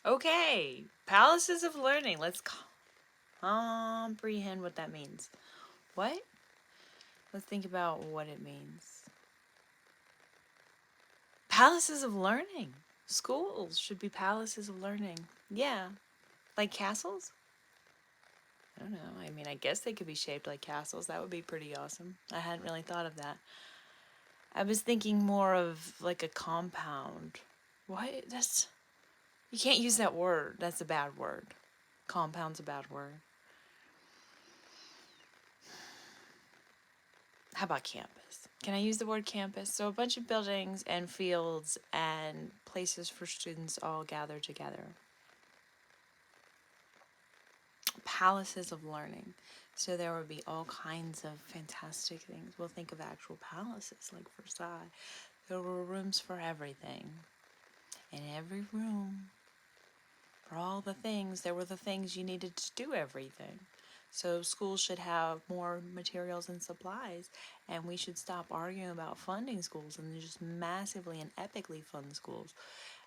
Okay, palaces of learning. Let's comprehend what that means. What? Let's think about what it means. Palaces of learning. Schools should be palaces of learning. Yeah. Like castles? I don't know. I mean, I guess they could be shaped like castles. That would be pretty awesome. I hadn't really thought of that. I was thinking more of like a compound. What? That's. You can't use that word. That's a bad word. Compound's a bad word. How about campus? Can I use the word campus? So a bunch of buildings and fields and places for students all gathered together. Palaces of learning. So there would be all kinds of fantastic things. We'll think of actual palaces like Versailles. There were rooms for everything. In every room, for all the things, there were the things you needed to do everything. So schools should have more materials and supplies, and we should stop arguing about funding schools and just massively and epically fund schools.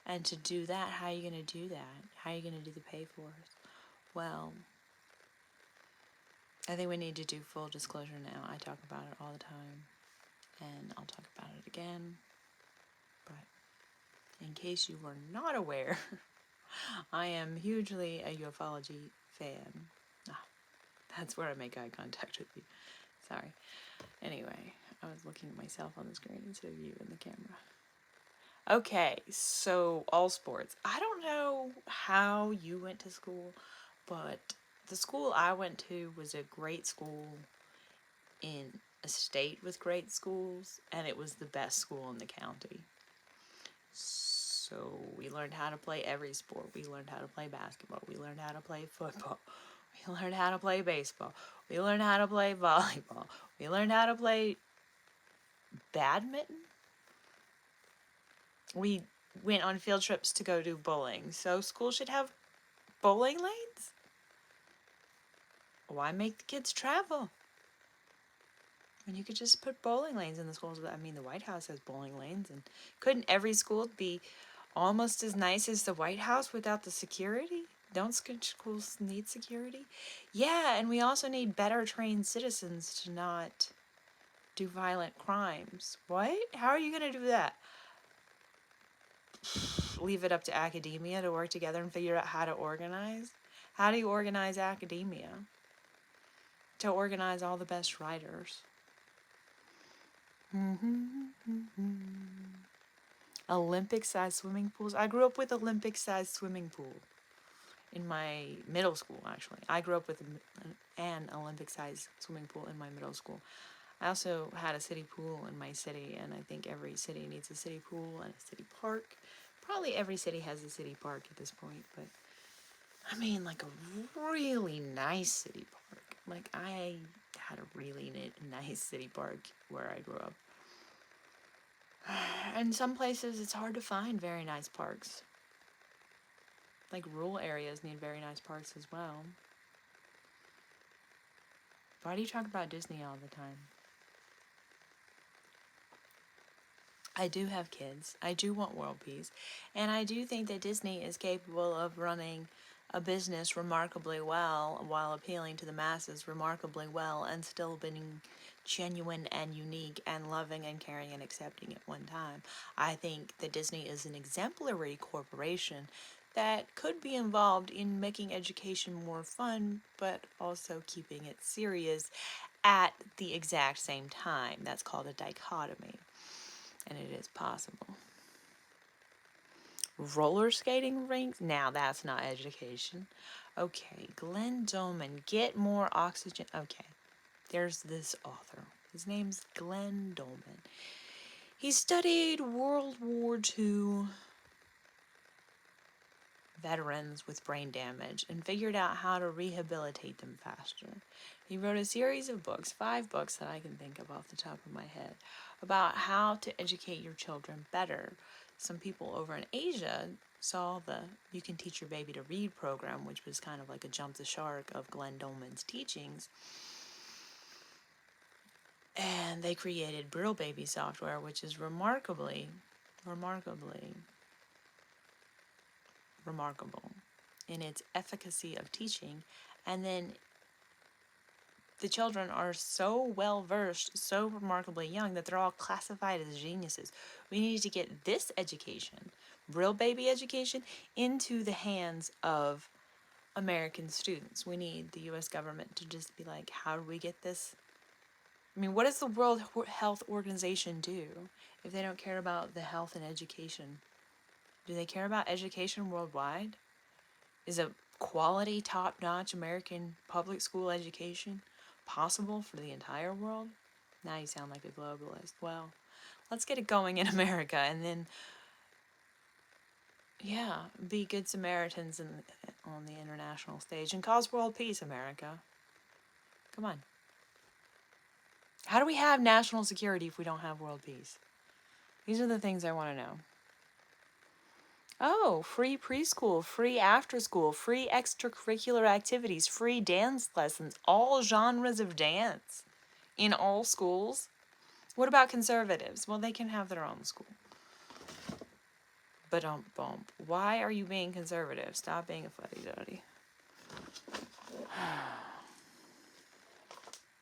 And to do that, how are you going to do that? How are you going to do the pay for it? Well, I think we need to do full disclosure now. I talk about it all the time, and I'll talk about it again. But in case you were not aware, I am hugely a ufology fan. Ah, that's where I make eye contact with you. Sorry. Anyway, I was looking at myself on the screen instead of you in the camera. Okay, so all sports. I don't know how you went to school, but the school I went to was a great school in a state with great schools, and it was the best school in the county. So we learned how to play every sport. We learned how to play basketball. We learned how to play football. We learned how to play baseball. We learned how to play volleyball. We learned how to play badminton. We went on field trips to go do bowling. So school should have bowling lanes? Why make the kids travel? When you could just put bowling lanes in the schools. I mean, the White House has bowling lanes, and couldn't every school be almost as nice as the White House without the security? Don't schools need security? Yeah, and we also need better trained citizens to not do violent crimes. What? How are you going to do that? Leave it up to academia to work together and figure out how to organize? How do you organize academia to organize all the best writers? Olympic-sized swimming pools. I grew up with Olympic-sized swimming pool in my middle school, actually. I grew up with an Olympic-sized swimming pool in my middle school. I also had a city pool in my city, and I think every city needs a city pool and a city park. Probably every city has a city park at this point, but I mean, like a really nice city park. Like, I had a really nice city park where I grew up. And some places it's hard to find very nice parks. Like, rural areas need very nice parks as well. Why do you talk about Disney all the time? I do have kids. I do want world peace. And I do think that Disney is capable of running a business remarkably well while appealing to the masses remarkably well and still being genuine and unique and loving and caring and accepting at one time. I think that Disney is an exemplary corporation that could be involved in making education more fun but also keeping it serious at the exact same time. That's called a dichotomy, and it is possible. Roller skating rinks? Now that's not education. Okay, Glenn Dolman, get more oxygen. Okay, there's this author. His name's Glenn Dolman. He studied World War II veterans with brain damage and figured out how to rehabilitate them faster. He wrote a series of books, 5 books that I can think of off the top of my head, about how to educate your children better. Some people over in Asia saw the You Can Teach Your Baby to Read program, which was kind of like a jump the shark of Glenn Dolman's teachings. And they created Brill Baby software, which is remarkably remarkable in its efficacy of teaching. And then the children are so well versed, so remarkably young, that they're all classified as geniuses. We need to get this education, real baby education, into the hands of American students. We need the U.S. government to just be like, how do we get this? I mean, what does the World Health Organization do if they don't care about the health and education? Do they care about education worldwide? Is a quality, top-notch American public school education possible for the entire world? Now you sound like a globalist. Well, let's get it going in America, and then, yeah, be good Samaritans on the international stage and cause world peace, America. Come on. How do we have national security if we don't have world peace? These are the things I want to know. Oh, free preschool, free after school, free extracurricular activities, free dance lessons, all genres of dance in all schools. What about conservatives? Well, they can have their own school. But bump. Why are you being conservative? Stop being a fuddy-duddy.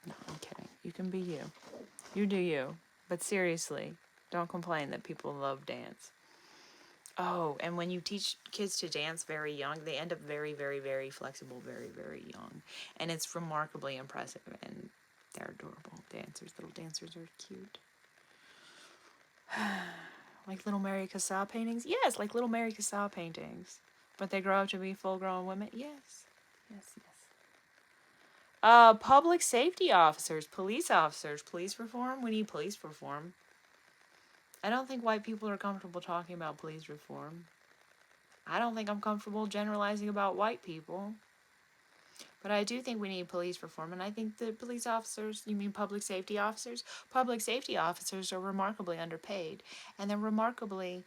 No, I'm kidding. You can be you. You do you. But seriously, don't complain that people love dance. Oh, and when you teach kids to dance very young, they end up very, very, very flexible, very, very young. And it's remarkably impressive, and they're adorable dancers. Little dancers are cute. Like little Mary Cassatt paintings? Yes, like little Mary Cassatt paintings. But they grow up to be full-grown women? Yes. Yes, yes. Public safety officers, police reform? We need police reform. I don't think white people are comfortable talking about police reform. I don't think I'm comfortable generalizing about white people. But I do think we need police reform, and I think the police officers, you mean public safety officers? Public safety officers are remarkably underpaid, and they're remarkably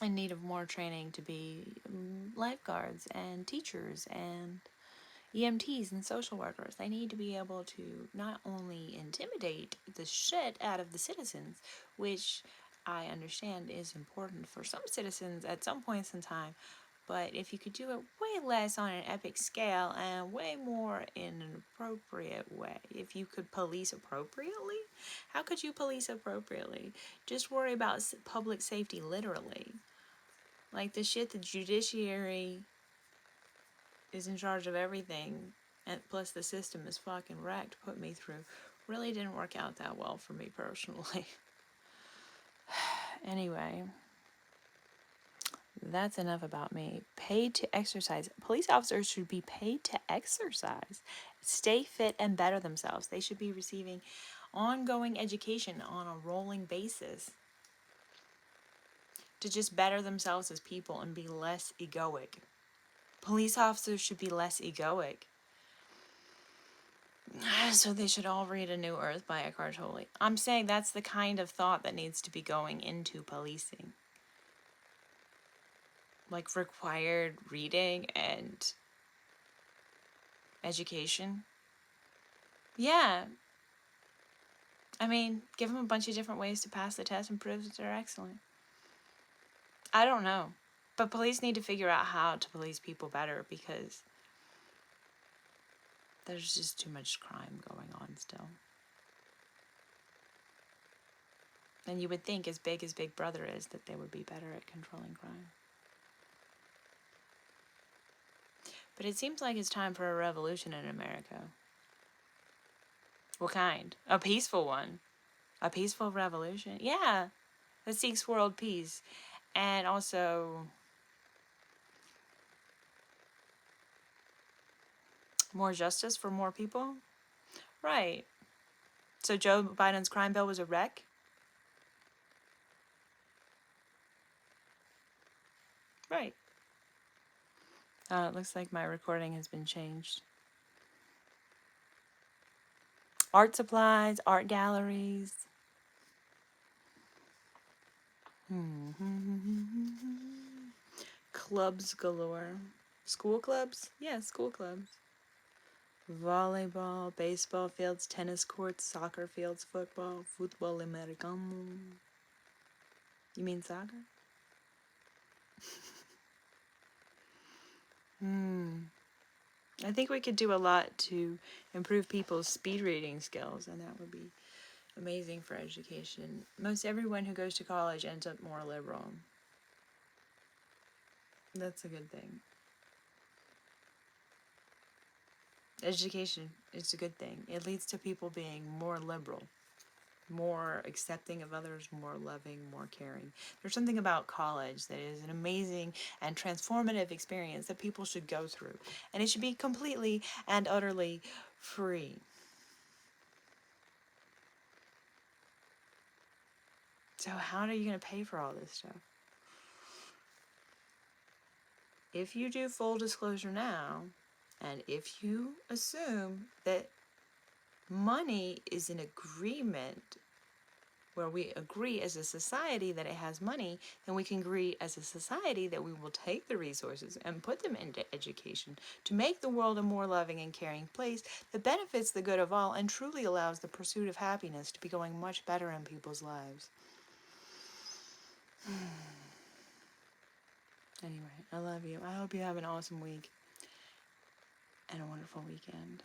in need of more training to be lifeguards and teachers and EMTs and social workers. They need to be able to not only intimidate the shit out of the citizens, which I understand is important for some citizens at some points in time, but if you could do it way less on an epic scale and way more in an appropriate way, if you could police appropriately, how could you police appropriately? Just worry about public safety literally. Like the shit the judiciary is in charge of everything, and plus the system is fucking wrecked, put me through, really didn't work out that well for me personally. Anyway, that's enough about me. Paid to exercise. Police officers should be paid to exercise, stay fit, and better themselves. They should be receiving ongoing education on a rolling basis to just better themselves as people and be less egoic. Police officers should be less egoic. So they should all read A New Earth by Eckhart Tolle. I'm saying that's the kind of thought that needs to be going into policing. Like required reading and education. Yeah. I mean, give them a bunch of different ways to pass the test and prove that they're excellent. I don't know. But police need to figure out how to police people better, because there's just too much crime going on still. And you would think, as big as Big Brother is, that they would be better at controlling crime. But it seems like it's time for a revolution in America. What kind? A peaceful one. A peaceful revolution? Yeah. That seeks world peace. And also more justice for more people? Right. So Joe Biden's crime bill was a wreck? Right. It looks like my recording has been changed. Art supplies, art galleries. Clubs galore. School clubs? Yeah, school clubs. Volleyball, baseball fields, tennis courts, soccer fields, football americano. You mean soccer? I think we could do a lot to improve people's speed reading skills, and that would be amazing for education. Most everyone who goes to college ends up more liberal. That's a good thing. Education is a good thing. It leads to people being more liberal, more accepting of others, more loving, more caring. There's something about college that is an amazing and transformative experience that people should go through, and it should be completely and utterly free. So how are you going to pay for all this stuff? If you do full disclosure now, and if you assume that money is an agreement where we agree as a society that it has money, then we can agree as a society that we will take the resources and put them into education to make the world a more loving and caring place that benefits the good of all and truly allows the pursuit of happiness to be going much better in people's lives. Anyway, I love you. I hope you have an awesome week and a wonderful weekend.